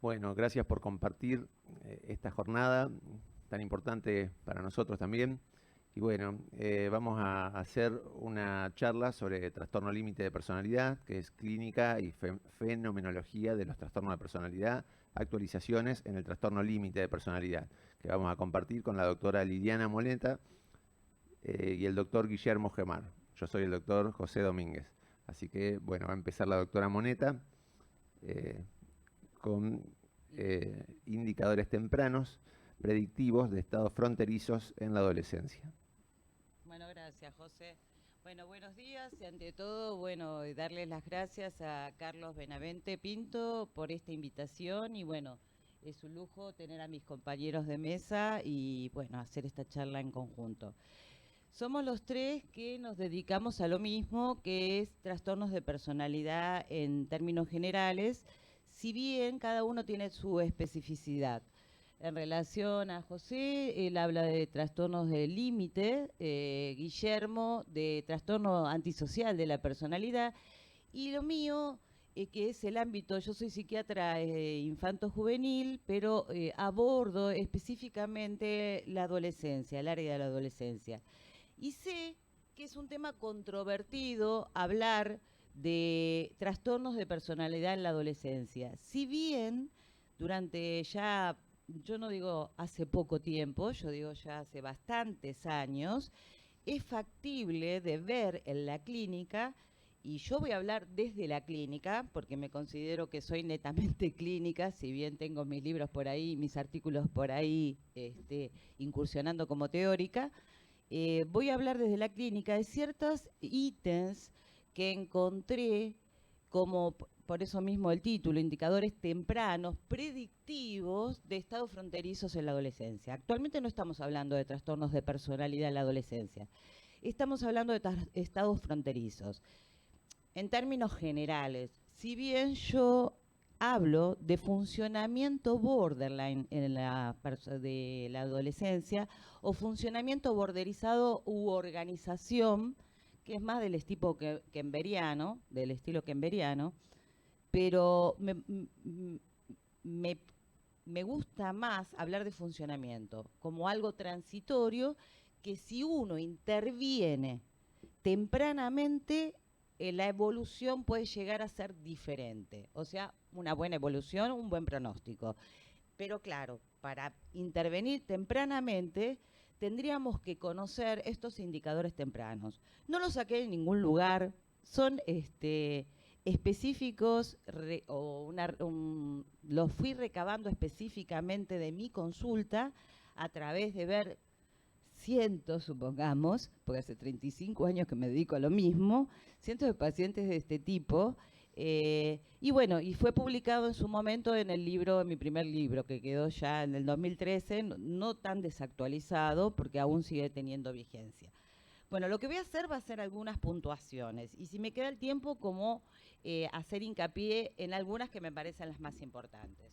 Bueno, gracias por compartir esta jornada tan importante para nosotros también. Y bueno, vamos a hacer una charla sobre trastorno límite de personalidad, que es clínica y fenomenología de los trastornos de personalidad, actualizaciones en el trastorno límite de personalidad, que vamos a compartir con la doctora Liliana Moleta y el doctor Guillermo Gemar. Yo soy el doctor José Domínguez. Así que, bueno, va a empezar la doctora Moneta con indicadores tempranos predictivos de estados fronterizos en la adolescencia. Bueno, gracias, José. Bueno, buenos días y ante todo, bueno, darles las gracias a Carlos Benavente Pinto por esta invitación y bueno, es un lujo tener a mis compañeros de mesa y bueno, hacer esta charla en conjunto. Somos los tres que nos dedicamos a lo mismo, que es trastornos de personalidad en términos generales, si bien cada uno tiene su especificidad. En relación a José, él habla de trastornos de límite, Guillermo de trastorno antisocial de la personalidad, y lo mío, que es el ámbito, yo soy psiquiatra infanto-juvenil, pero abordo específicamente la adolescencia, el área de la adolescencia. Y sé que es un tema controvertido hablar de trastornos de personalidad en la adolescencia. Si bien durante ya, yo no digo hace poco tiempo, yo digo ya hace bastantes años, es factible de ver en la clínica, y yo voy a hablar desde la clínica, porque me considero que soy netamente clínica, si bien tengo mis libros por ahí, mis artículos por ahí, incursionando como teórica, voy a hablar desde la clínica de ciertos ítems que encontré como, por eso mismo el título, indicadores tempranos, predictivos de estados fronterizos en la adolescencia. Actualmente no estamos hablando de trastornos de personalidad en la adolescencia, estamos hablando de estados fronterizos. En términos generales, si bien yo hablo de funcionamiento borderline de la adolescencia o funcionamiento borderizado u organización, que es más del estilo kemberiano, del estilo kemberiano, pero me, me gusta más hablar de funcionamiento como algo transitorio que si uno interviene tempranamente la evolución puede llegar a ser diferente. O sea, una buena evolución, un buen pronóstico. Pero claro, para intervenir tempranamente tendríamos que conocer estos indicadores tempranos. No los saqué de ningún lugar, son específicos los fui recabando específicamente de mi consulta a través de ver cientos, supongamos, porque hace 35 años que me dedico a lo mismo, cientos de pacientes de este tipo. Y bueno, y fue publicado en su momento en el libro, en mi primer libro, que quedó ya en el 2013, no tan desactualizado, porque aún sigue teniendo vigencia. Bueno, lo que voy a hacer va a ser algunas puntuaciones, y si me queda el tiempo, como hacer hincapié en algunas que me parecen las más importantes.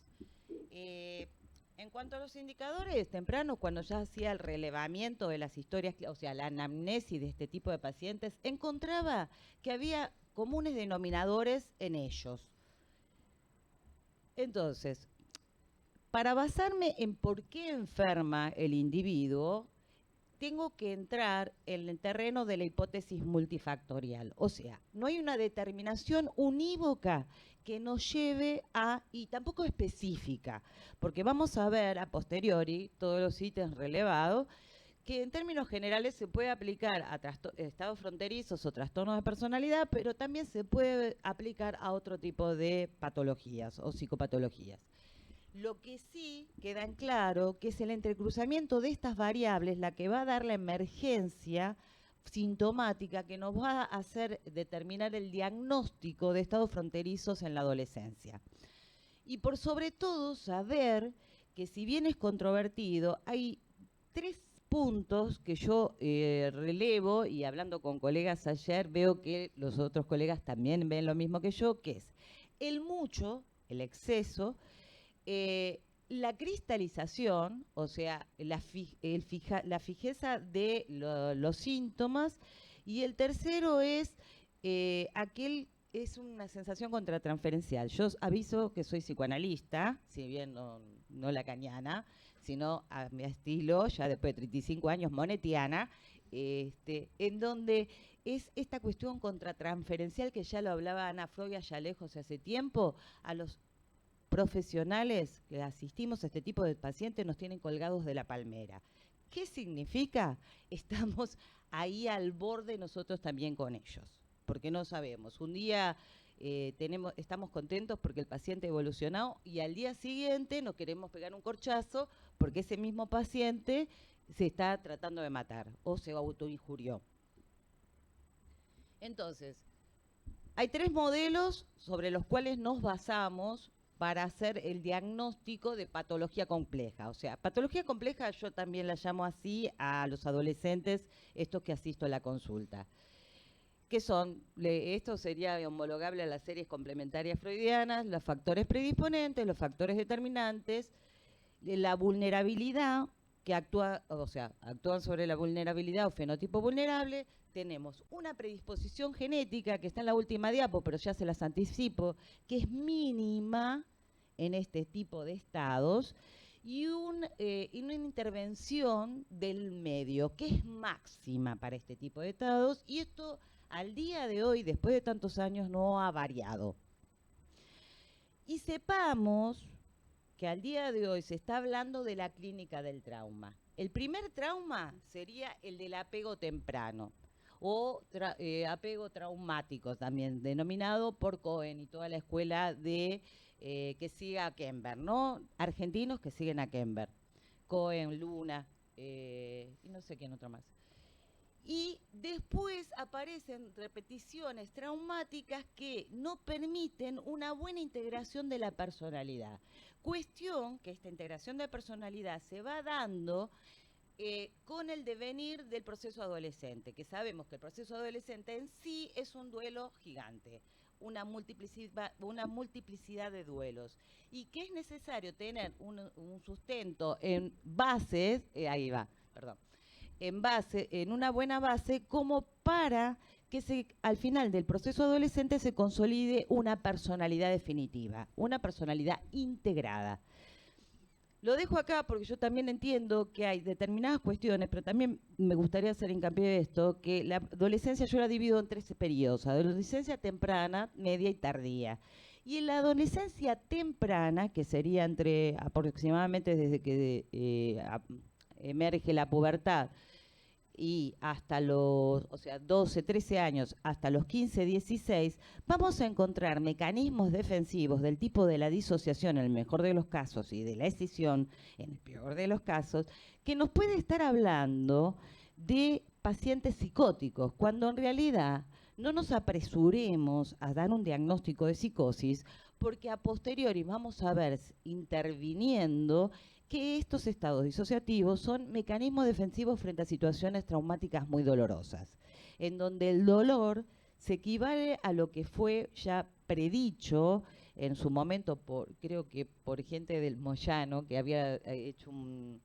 En cuanto a los indicadores tempranos, cuando ya hacía el relevamiento de las historias, o sea, la anamnesis de este tipo de pacientes, encontraba que había comunes denominadores en ellos. Entonces, para basarme en por qué enferma el individuo, tengo que entrar en el terreno de la hipótesis multifactorial. O sea, no hay una determinación unívoca que nos lleve a, y tampoco específica, porque vamos a ver a posteriori todos los ítems relevados, que en términos generales se puede aplicar a estados fronterizos o trastornos de personalidad, pero también se puede aplicar a otro tipo de patologías o psicopatologías. Lo que sí queda en claro que es el entrecruzamiento de estas variables la que va a dar la emergencia sintomática que nos va a hacer determinar el diagnóstico de estados fronterizos en la adolescencia. Y por sobre todo saber que si bien es controvertido, hay 3 puntos que yo relevo, y hablando con colegas ayer veo que los otros colegas también ven lo mismo que yo, que es el mucho, el exceso, la cristalización, o sea, la fijeza de los síntomas, y el tercero es aquel es una sensación contratransferencial. Yo aviso que soy psicoanalista, si bien no lacaniana, sino a mi estilo, ya después de 35 años, monetiana, en donde es esta cuestión contratransferencial que ya lo hablaba Ana Freud allá lejos hace tiempo, a los profesionales que asistimos a este tipo de pacientes nos tienen colgados de la palmera. ¿Qué significa? Estamos ahí al borde nosotros también con ellos, porque no sabemos. Un día estamos contentos porque el paciente evolucionó y al día siguiente nos queremos pegar un corchazo porque ese mismo paciente se está tratando de matar o se autoinjurió. Entonces, hay 3 modelos sobre los cuales nos basamos para hacer el diagnóstico de patología compleja. O sea, patología compleja yo también la llamo así a los adolescentes, estos que asisto a la consulta. ¿Qué son? Esto sería homologable a las series complementarias freudianas, los factores predisponentes, los factores determinantes, la vulnerabilidad, que actúan sobre la vulnerabilidad o fenotipo vulnerable. Tenemos una predisposición genética, que está en la última diapo, pero ya se las anticipo, que es mínima en este tipo de estados, y una intervención del medio, que es máxima para este tipo de estados, y esto al día de hoy, después de tantos años, no ha variado. Y sepamos que al día de hoy se está hablando de la clínica del trauma. El primer trauma sería el del apego temprano, o apego traumático también, denominado por Cohen y toda la escuela de que sigue a Kemper, ¿no? Argentinos que siguen a Kemper. Cohen, Luna, y no sé quién otro más. Y después aparecen repeticiones traumáticas que no permiten una buena integración de la personalidad. Cuestión que esta integración de personalidad se va dando con el devenir del proceso adolescente, que sabemos que el proceso adolescente en sí es un duelo gigante, una multiplicidad de duelos, y que es necesario tener un sustento en bases, en una buena base, como para que al final del proceso adolescente se consolide una personalidad definitiva, una personalidad integrada. Lo dejo acá porque yo también entiendo que hay determinadas cuestiones, pero también me gustaría hacer hincapié de esto, que la adolescencia yo la divido en 3 periodos: adolescencia temprana, media y tardía. Y en la adolescencia temprana, que sería entre aproximadamente desde que emerge la pubertad y hasta los, 12, 13 años, hasta los 15, 16, vamos a encontrar mecanismos defensivos del tipo de la disociación en el mejor de los casos y de la escisión en el peor de los casos, que nos puede estar hablando de pacientes psicóticos, cuando en realidad no nos apresuremos a dar un diagnóstico de psicosis, porque a posteriori vamos a ver interviniendo que estos estados disociativos son mecanismos defensivos frente a situaciones traumáticas muy dolorosas, en donde el dolor se equivale a lo que fue ya predicho en su momento, creo que por gente del Moyano, que había hecho un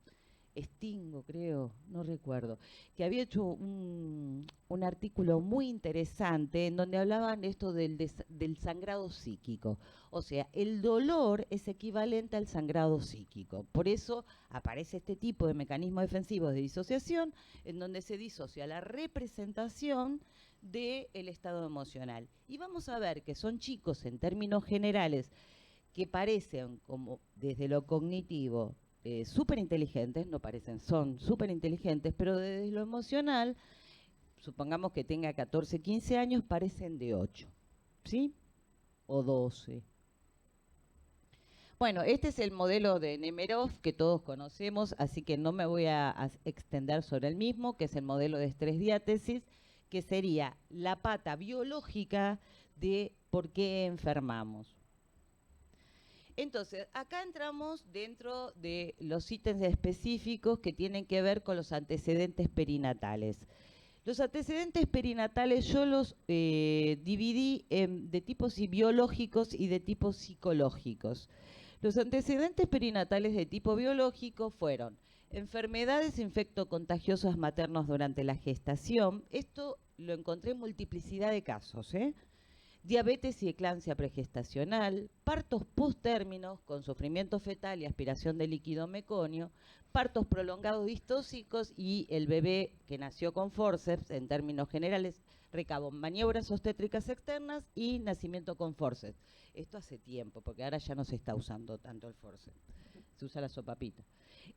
Stingo, creo, no recuerdo, que había hecho un artículo muy interesante en donde hablaban de esto del sangrado psíquico. O sea, el dolor es equivalente al sangrado psíquico. Por eso aparece este tipo de mecanismos defensivos de disociación, en donde se disocia la representación del estado emocional. Y vamos a ver que son chicos, en términos generales, que parecen como desde lo cognitivo súper inteligentes, no parecen, son súper inteligentes, pero desde lo emocional, supongamos que tenga 14, 15 años, parecen de 8, ¿sí? O 12. Bueno, este es el modelo de Nemerov que todos conocemos, así que no me voy a extender sobre el mismo, que es el modelo de estrés diátesis, que sería la pata biológica de por qué enfermamos. Entonces, acá entramos dentro de los ítems específicos que tienen que ver con los antecedentes perinatales. Los antecedentes perinatales yo los dividí de tipos biológicos y de tipos psicológicos. Los antecedentes perinatales de tipo biológico fueron enfermedades infectocontagiosas maternos durante la gestación. Esto lo encontré en multiplicidad de casos, diabetes y eclampsia pregestacional, partos posttérminos con sufrimiento fetal y aspiración de líquido mecónio, partos prolongados distóxicos y el bebé que nació con forceps, en términos generales, recabó maniobras obstétricas externas y nacimiento con forceps. Esto hace tiempo, porque ahora ya no se está usando tanto el forceps, se usa la sopapita.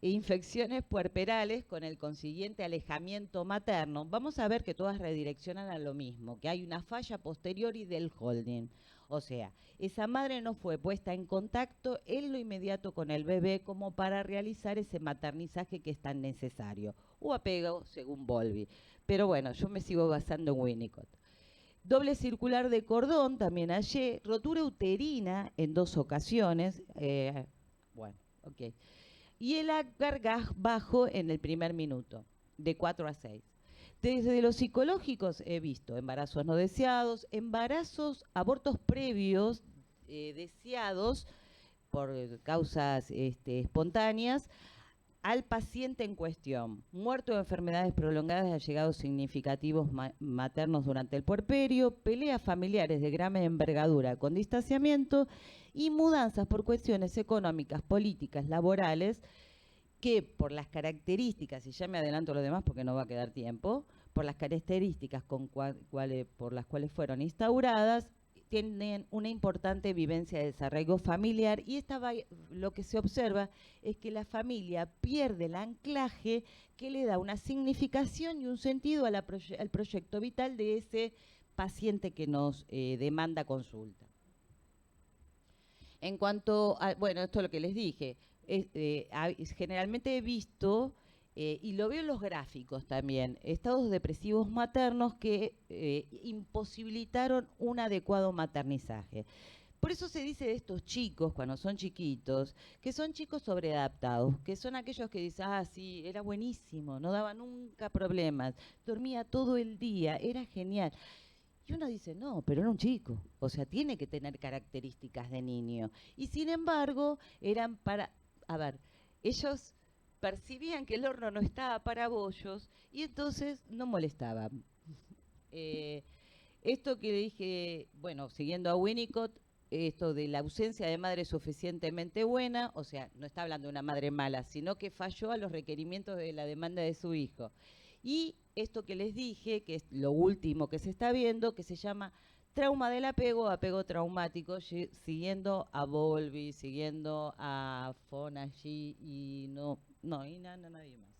E infecciones puerperales con el consiguiente alejamiento materno. Vamos a ver que todas redireccionan a lo mismo, que hay una falla posteriori del holding. O sea, esa madre no fue puesta en contacto en lo inmediato con el bebé como para realizar ese maternizaje que es tan necesario, o apego según Bowlby. Pero bueno, yo me sigo basando en Winnicott. Doble circular de cordón, también hallé, rotura uterina en 2 ocasiones, bueno, ok. Y el agar bajo en el primer minuto, de 4 a 6. Desde los psicológicos he visto embarazos no deseados, abortos previos deseados por causas espontáneas, al paciente en cuestión, muerto de enfermedades prolongadas de allegados significativos maternos durante el puerperio, peleas familiares de gran envergadura con distanciamiento y mudanzas por cuestiones económicas, políticas, laborales, que por las características, y ya me adelanto lo demás porque no va a quedar tiempo, por las características por las cuales fueron instauradas, tienen una importante vivencia de desarraigo familiar y lo que se observa es que la familia pierde el anclaje que le da una significación y un sentido al proyecto vital de ese paciente que nos demanda consulta. En cuanto a, bueno, esto es lo que les dije, generalmente he visto, y lo veo en los gráficos también, estados depresivos maternos que imposibilitaron un adecuado maternizaje. Por eso se dice de estos chicos, cuando son chiquitos, que son chicos sobreadaptados, que son aquellos que dicen, ah, sí, era buenísimo, no daba nunca problemas, dormía todo el día, era genial. Y uno dice, no, pero era un chico, o sea, tiene que tener características de niño. Y sin embargo, eran ellos percibían que el horno no estaba para bollos y entonces no molestaban. Esto que dije, bueno, siguiendo a Winnicott, esto de la ausencia de madre suficientemente buena, o sea, no está hablando de una madre mala, sino que falló a los requerimientos de la demanda de su hijo. Y esto que les dije, que es lo último que se está viendo, que se llama trauma del apego, apego traumático, siguiendo a Bowlby, siguiendo a Fonagy y nadie más.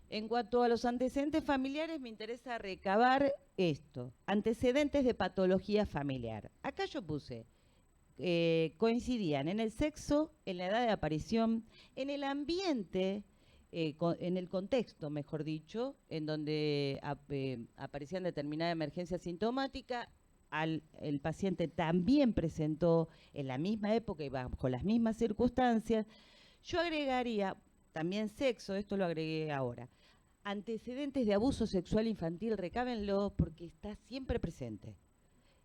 En cuanto a los antecedentes familiares, me interesa recabar esto, antecedentes de patología familiar. Acá yo puse, coincidían en el sexo, en la edad de aparición, en el ambiente, en el contexto, mejor dicho, en donde aparecían determinada emergencia sintomática, el paciente también presentó en la misma época y bajo las mismas circunstancias. Yo agregaría también sexo, esto lo agregué ahora. Antecedentes de abuso sexual infantil, recábenlo porque está siempre presente.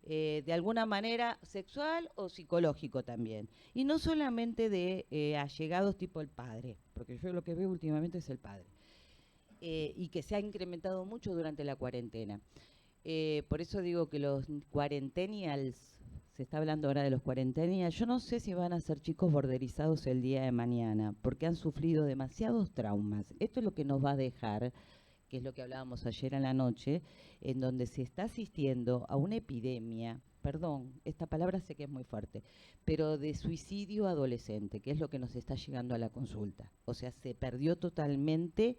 De alguna manera sexual o psicológico también. Y no solamente de allegados tipo el padre, porque yo lo que veo últimamente es el padre. Y que se ha incrementado mucho durante la cuarentena. Por eso digo que los cuarentenials, se está hablando ahora de los cuarentenials, yo no sé si van a ser chicos borderizados el día de mañana, porque han sufrido demasiados traumas. Esto es lo que nos va a dejar, que es lo que hablábamos ayer en la noche, en donde se está asistiendo a una epidemia, perdón, esta palabra sé que es muy fuerte, pero de suicidio adolescente, que es lo que nos está llegando a la consulta. O sea, se perdió totalmente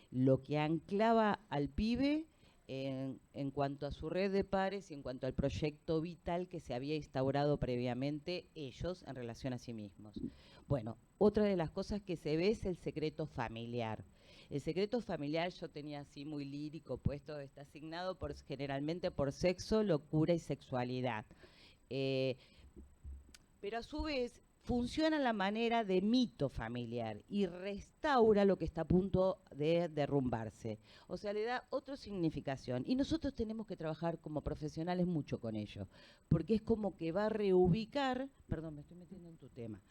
lo que anclaba al pibe en cuanto a su red de pares y en cuanto al proyecto vital que se había instaurado previamente ellos en relación a sí mismos. Bueno, otra de las cosas que se ve es el secreto familiar. El secreto familiar, yo tenía así muy lírico puesto, está asignado generalmente por sexo, locura y sexualidad. Pero a su vez funciona la manera de mito familiar y restaura lo que está a punto de derrumbarse. O sea, le da otra significación. Y nosotros tenemos que trabajar como profesionales mucho con ello, porque es como que va a reubicar, perdón, me estoy metiendo en tu tema,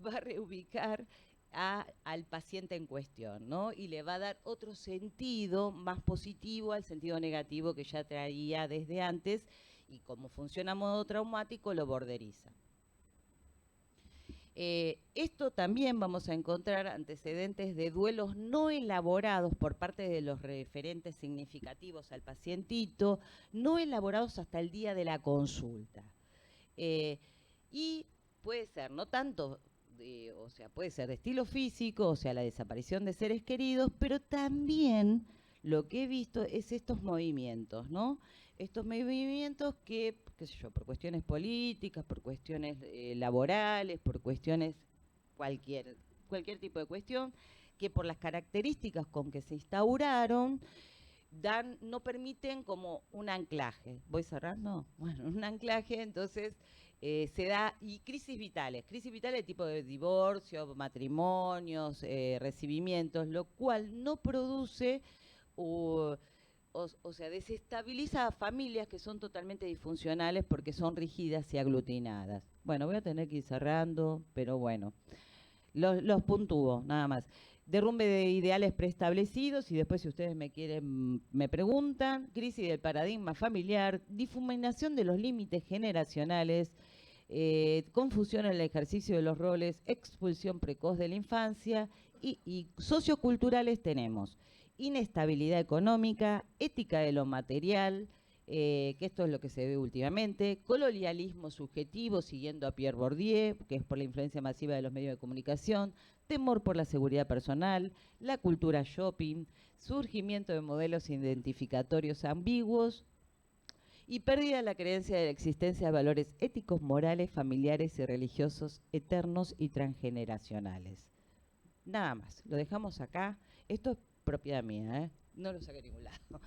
va a reubicar al paciente en cuestión, ¿no? Y le va a dar otro sentido más positivo al sentido negativo que ya traía desde antes y como funciona a modo traumático, lo borderiza. Esto también vamos a encontrar antecedentes de duelos no elaborados por parte de los referentes significativos al pacientito, no elaborados hasta el día de la consulta. Y puede ser, no tanto, o sea, puede ser de estilo físico, o sea, la desaparición de seres queridos, pero también lo que he visto es estos movimientos, ¿no? Estos movimientos que, qué sé yo, por cuestiones políticas, por cuestiones laborales, por cuestiones cualquier tipo de cuestión, que por las características con que se instauraron, no permiten como un anclaje. ¿Voy cerrando? Bueno, un anclaje, entonces se da, y crisis vitales de tipo de divorcio, matrimonios, recibimientos, lo cual no produce o sea, desestabiliza a familias que son totalmente disfuncionales porque son rígidas y aglutinadas. Bueno, voy a tener que ir cerrando, pero bueno, los puntúo, nada más. Derrumbe de ideales preestablecidos, y después si ustedes me quieren, me preguntan. Crisis del paradigma familiar, difuminación de los límites generacionales, confusión en el ejercicio de los roles, expulsión precoz de la infancia, y socioculturales tenemos inestabilidad económica, ética de lo material, que esto es lo que se ve últimamente, colonialismo subjetivo, siguiendo a Pierre Bourdieu, que es por la influencia masiva de los medios de comunicación, temor por la seguridad personal, la cultura shopping, surgimiento de modelos identificatorios ambiguos y pérdida de la creencia de la existencia de valores éticos, morales, familiares y religiosos eternos y transgeneracionales. Nada más, lo dejamos acá. Esto es propiedad mía, no lo saqué a ningún lado.